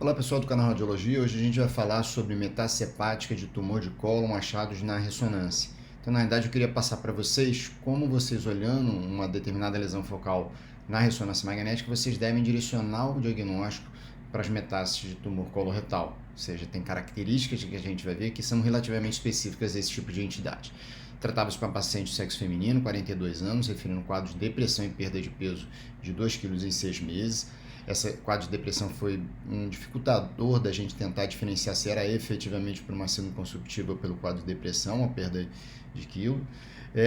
Olá pessoal do canal Radiologia, hoje a gente vai falar sobre metástase hepática de tumor de cólon achados na ressonância. Então na verdade eu queria passar para vocês como vocês olhando uma determinada lesão focal na ressonância magnética, vocês devem direcionar o diagnóstico para as metástases de tumor coloretal. Ou seja, tem características que a gente vai ver que são relativamente específicas desse tipo de entidade. Tratava-se para paciente de sexo feminino, 42 anos, referindo um quadro de depressão e perda de peso de 2 kg em 6 meses. Esse quadro de depressão foi um dificultador da gente tentar diferenciar se era efetivamente por uma síndrome consumptiva ou pelo quadro de depressão, a perda de quilo.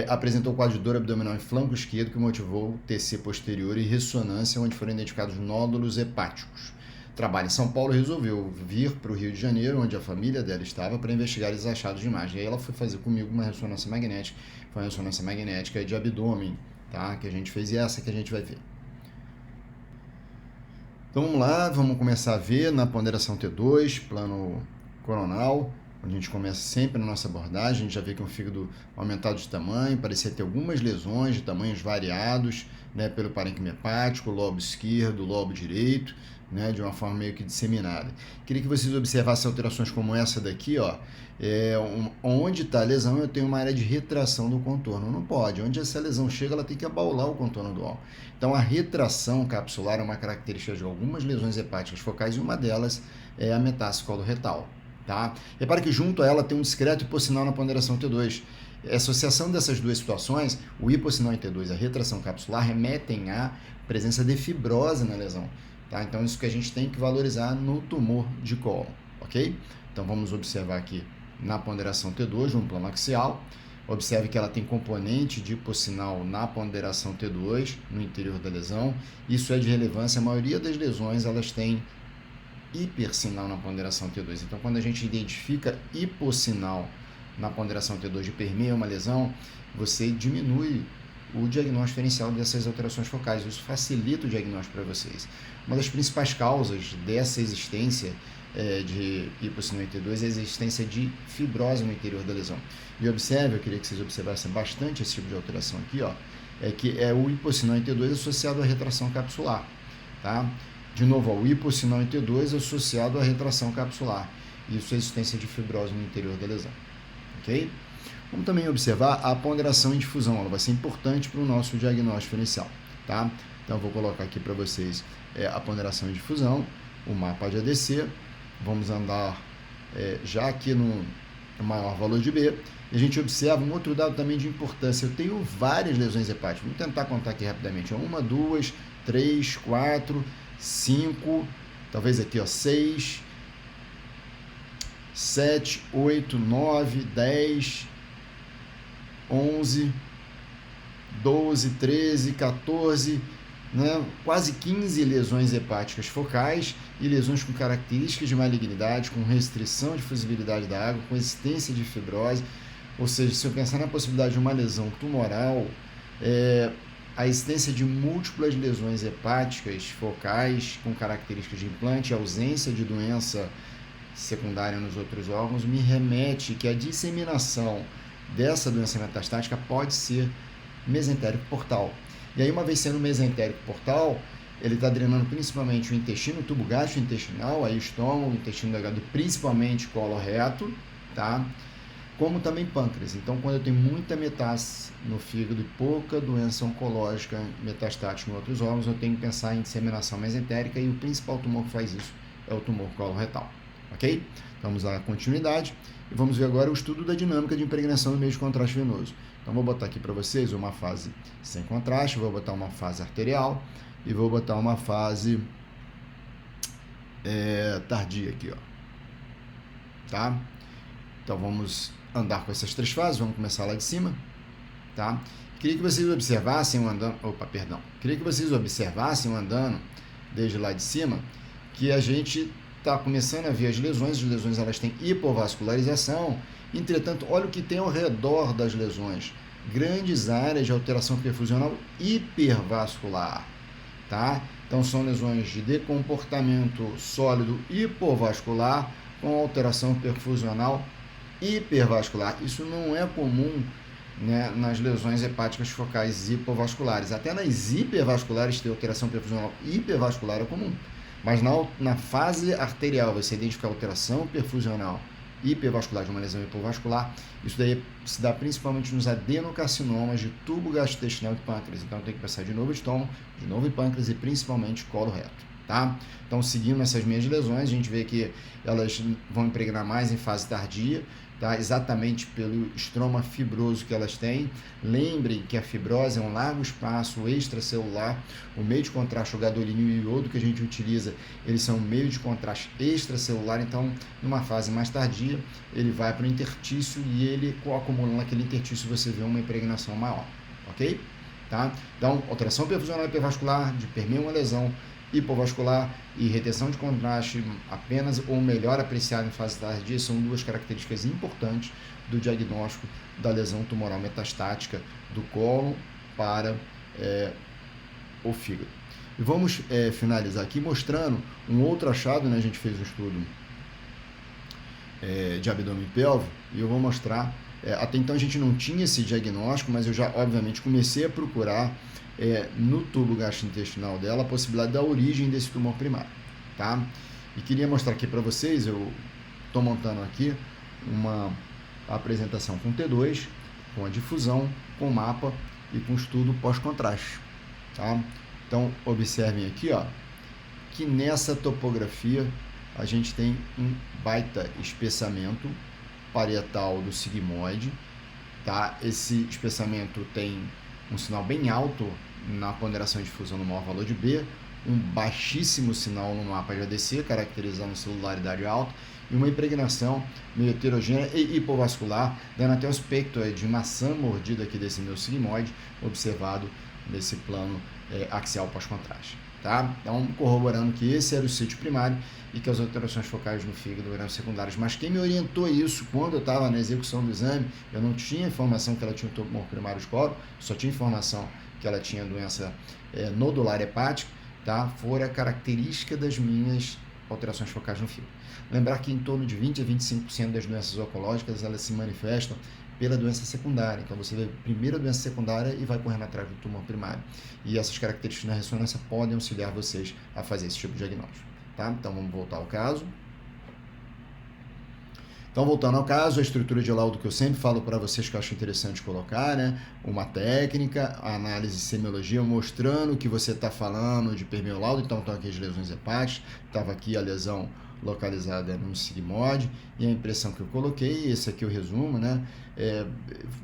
Apresentou quadro de dor abdominal em flanco esquerdo que motivou TC posterior e ressonância, onde foram identificados nódulos hepáticos. Trabalha em São Paulo e resolveu vir para o Rio de Janeiro, onde a família dela estava, para investigar esses achados de imagem. E aí ela foi fazer comigo uma ressonância magnética, foi uma ressonância magnética de abdômen, tá? Que a gente fez, e essa que a gente vai ver. Então vamos lá, vamos começar a ver na ponderação T2, plano coronal, onde a gente começa sempre a nossa abordagem. A gente já vê que é um fígado aumentado de tamanho, parecia ter algumas lesões de tamanhos variados, né, pelo parênquima hepático, lobo esquerdo, lobo direito, né, de uma forma meio que disseminada. Queria que vocês observassem alterações como essa daqui, ó. Onde está a lesão, eu tenho uma área de retração do contorno. Não pode. Onde essa lesão chega, ela tem que abaular o contorno do órgão. Então, a retração capsular é uma característica de algumas lesões hepáticas focais, e uma delas é a metástase coloretal. Tá? Repare que junto a ela tem um discreto hipossinal na ponderação T2. A associação dessas duas situações, o hipossinal em T2 e a retração capsular, remetem à presença de fibrose na lesão. Tá? Então, isso que a gente tem que valorizar no tumor de cólon, ok? Então, vamos observar aqui na ponderação T2, no plano axial. Observe que ela tem componente de hipossinal na ponderação T2, no interior da lesão. Isso é de relevância, a maioria das lesões elas têm hipersinal na ponderação T2. Então, quando a gente identifica hipossinal na ponderação T2 e permeia uma lesão, você diminui o diagnóstico diferencial dessas alterações focais. Isso facilita o diagnóstico para vocês. Uma das principais causas dessa existência de hipossinal em T2 é a existência de fibrose no interior da lesão. E observe, eu queria que vocês observassem bastante esse tipo de alteração aqui, ó, que é o hipossinal em T2 associado à retração capsular, tá? De novo, ó, o hipossinal em T2 associado à retração capsular. Isso é a existência de fibrose no interior da lesão, ok? Vamos também observar a ponderação em difusão, ela vai ser importante para o nosso diagnóstico inicial, tá? Então, eu vou colocar aqui para vocês a ponderação em difusão, o mapa de ADC. Vamos andar já aqui no maior valor de B, e a gente observa um outro dado também de importância. Eu tenho várias lesões hepáticas, vamos tentar contar aqui rapidamente. 1, 2, 3, 4, 5, talvez aqui, ó, 6, 7, 8, 9, 10, 11, 12, 13, 14, né, quase 15 lesões hepáticas focais e lesões com características de malignidade, com restrição de fusibilidade da água, com existência de fibrose. Ou seja, se eu pensar na possibilidade de uma lesão tumoral, a existência de múltiplas lesões hepáticas focais com características de implante, ausência de doença secundária nos outros órgãos, me remete que a disseminação dessa doença metastática pode ser mesentérico portal. E aí, uma vez sendo mesentérico portal, ele está drenando principalmente o intestino, o tubo gastrointestinal, aí estômago, intestino delgado e principalmente colo reto, tá? Como também pâncreas. Então, quando eu tenho muita metástase no fígado e pouca doença oncológica metastática em outros órgãos, eu tenho que pensar em disseminação mesentérica, e o principal tumor que faz isso é o tumor coloretal, ok? Vamos à continuidade e vamos ver agora o estudo da dinâmica de impregnação do meio de contraste venoso. Então, vou botar aqui para vocês uma fase sem contraste, vou botar uma fase arterial e vou botar uma fase tardia aqui, ó, tá? Então, vamos andar com essas três fases, vamos começar lá de cima, tá? Queria que vocês observassem Queria que vocês observassem andando desde lá de cima, que a gente está começando a ver as lesões elas têm hipovascularização. Entretanto, olha o que tem ao redor das lesões, grandes áreas de alteração perfusional hipervascular, tá? Então, são lesões de decomportamento sólido hipovascular com alteração perfusional hipervascular. Isso não é comum, né, nas lesões hepáticas focais hipovasculares. Até nas hipervasculares ter alteração perfusional hipervascular é comum. Mas na fase arterial, você identificar alteração perfusional hipervascular de uma lesão hipovascular, isso daí se dá principalmente nos adenocarcinomas de tubo gastrointestinal e pâncreas. Então tem que pensar de novo estômago, de novo pâncreas e principalmente colo reto, tá? Então, seguindo essas minhas lesões, a gente vê que elas vão impregnar mais em fase tardia, tá? Exatamente pelo estroma fibroso que elas têm. Lembrem que a fibrose é um largo espaço extracelular. O meio de contraste, o gadolínio e o iodo que a gente utiliza, eles são meio de contraste extracelular. Então, numa fase mais tardia, ele vai para o intertício e ele, acumulando naquele intertício, você vê uma impregnação maior, ok? Tá? Então, alteração perfusional hipervascular, de permeio uma lesão hipovascular e retenção de contraste apenas ou melhor apreciada em fase tardia são duas características importantes do diagnóstico da lesão tumoral metastática do colo para o fígado. E vamos finalizar aqui mostrando um outro achado, né? A gente fez um estudo de abdômen e pelve e eu vou mostrar, até então a gente não tinha esse diagnóstico, mas eu já obviamente comecei a procurar no tubo gastrointestinal dela a possibilidade da origem desse tumor primário, tá? E queria mostrar aqui para vocês, eu estou montando aqui uma apresentação com T2, com a difusão, com mapa e com estudo pós-contraste, tá? Então, observem aqui, ó, que nessa topografia a gente tem um baita espessamento parietal do sigmoide, tá? Esse espessamento tem um sinal bem alto na ponderação de difusão no maior valor de B, um baixíssimo sinal no mapa de ADC, caracterizando celularidade alta, e uma impregnação meio heterogênea e hipovascular, dando até um aspecto de maçã mordida aqui desse meu sigmoide, observado nesse plano axial pós-contraste. Tá? Então, corroborando que esse era o sítio primário e que as alterações focais no fígado eram secundárias. Mas quem me orientou isso quando eu estava na execução do exame, eu não tinha informação que ela tinha um tumor primário de colo, só tinha informação que ela tinha doença nodular hepática, tá? Foi a característica das minhas alterações focais no fígado. Lembrar que em torno de 20 a 25% das doenças oncológicas elas se manifestam pela doença secundária. Então você vê primeiro a doença secundária e vai correndo atrás do tumor primário. E essas características na ressonância podem auxiliar vocês a fazer esse tipo de diagnóstico. Tá? Então vamos voltar ao caso. Então, voltando ao caso, a estrutura de laudo que eu sempre falo para vocês que eu acho interessante colocar, né? Uma técnica, a análise de semiologia mostrando que você está falando de permeolaudo, então estão aqui as lesões hepáticas, estava aqui a lesão localizada no sigmoide, e a impressão que eu coloquei, esse aqui é o resumo, né? É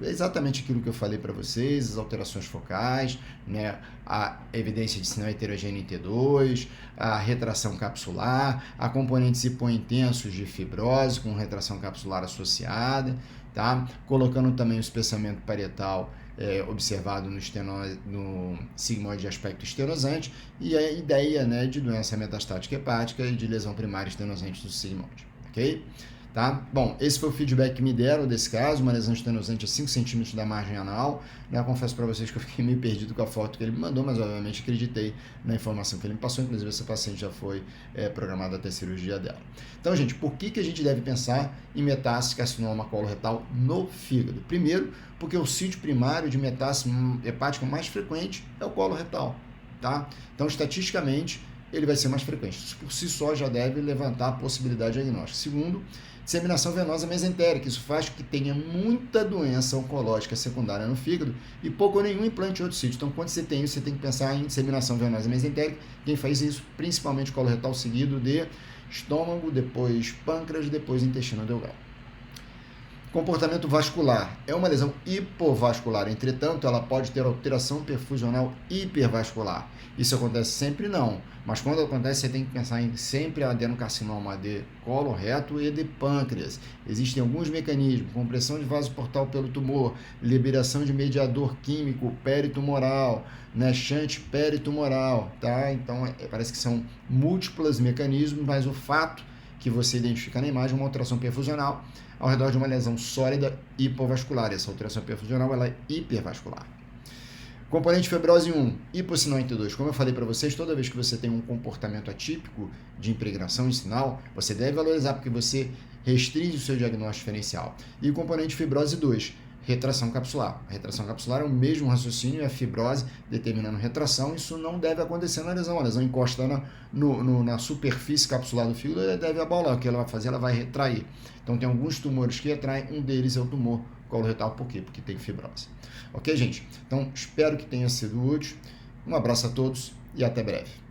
exatamente aquilo que eu falei para vocês, as alterações focais, né? A evidência de sinal heterogêneo em T2, a retração capsular, a componentes hipointensos de fibrose com retração capsular associada, tá? Colocando também o espessamento parietal observado no sigmoide de aspecto estenosante e a ideia, né, de doença metastática hepática e de lesão primária estenosante do sigmoide, ok? Tá? Bom, esse foi o feedback que me deram desse caso, uma lesão estenosante a 5 centímetros da margem anal, né? Confesso para vocês que eu fiquei meio perdido com a foto que ele me mandou, mas obviamente acreditei na informação que ele me passou, inclusive essa paciente já foi programada até a cirurgia dela. Então, gente, por que a gente deve pensar em metástase carcinoma coloretal no fígado? Primeiro, porque o sítio primário de metástase hepática mais frequente é o coloretal, tá? Então, estatisticamente, ele vai ser mais frequente. Isso por si só já deve levantar a possibilidade diagnóstica. Segundo, disseminação venosa mesentérica. Isso faz que tenha muita doença oncológica secundária no fígado e pouco ou nenhum implante em outro sítio. Então, quando você tem isso, você tem que pensar em disseminação venosa mesentérica. Quem faz isso, principalmente coloretal, seguido de estômago, depois pâncreas, depois intestino delgado. Comportamento vascular. É uma lesão hipovascular, entretanto, ela pode ter alteração perfusional hipervascular. Isso acontece sempre? Não. Mas quando acontece, você tem que pensar em sempre adenocarcinoma de colo reto e de pâncreas. Existem alguns mecanismos, compressão de vaso portal pelo tumor, liberação de mediador químico peritumoral, né, shunt peritumoral, tá? Então, parece que são múltiplos mecanismos, mas o fato que você identifica na imagem é uma alteração perfusional ao redor de uma lesão sólida hipovascular. Essa alteração perfusional ela é hipervascular. Componente fibrose 1, hipossinal em T2. Como eu falei para vocês, toda vez que você tem um comportamento atípico de impregnação em sinal, você deve valorizar porque você restringe o seu diagnóstico diferencial. E o componente fibrose 2, retração capsular. A retração capsular é o mesmo raciocínio, é a fibrose determinando retração. Isso não deve acontecer na lesão. A lesão encosta na superfície capsular do fígado, ela deve abalar. O que ela vai fazer? Ela vai retrair. Então tem alguns tumores que retraem, um deles é o tumor coloretal. Por quê? Porque tem fibrose. Ok, gente? Então espero que tenha sido útil. Um abraço a todos e até breve.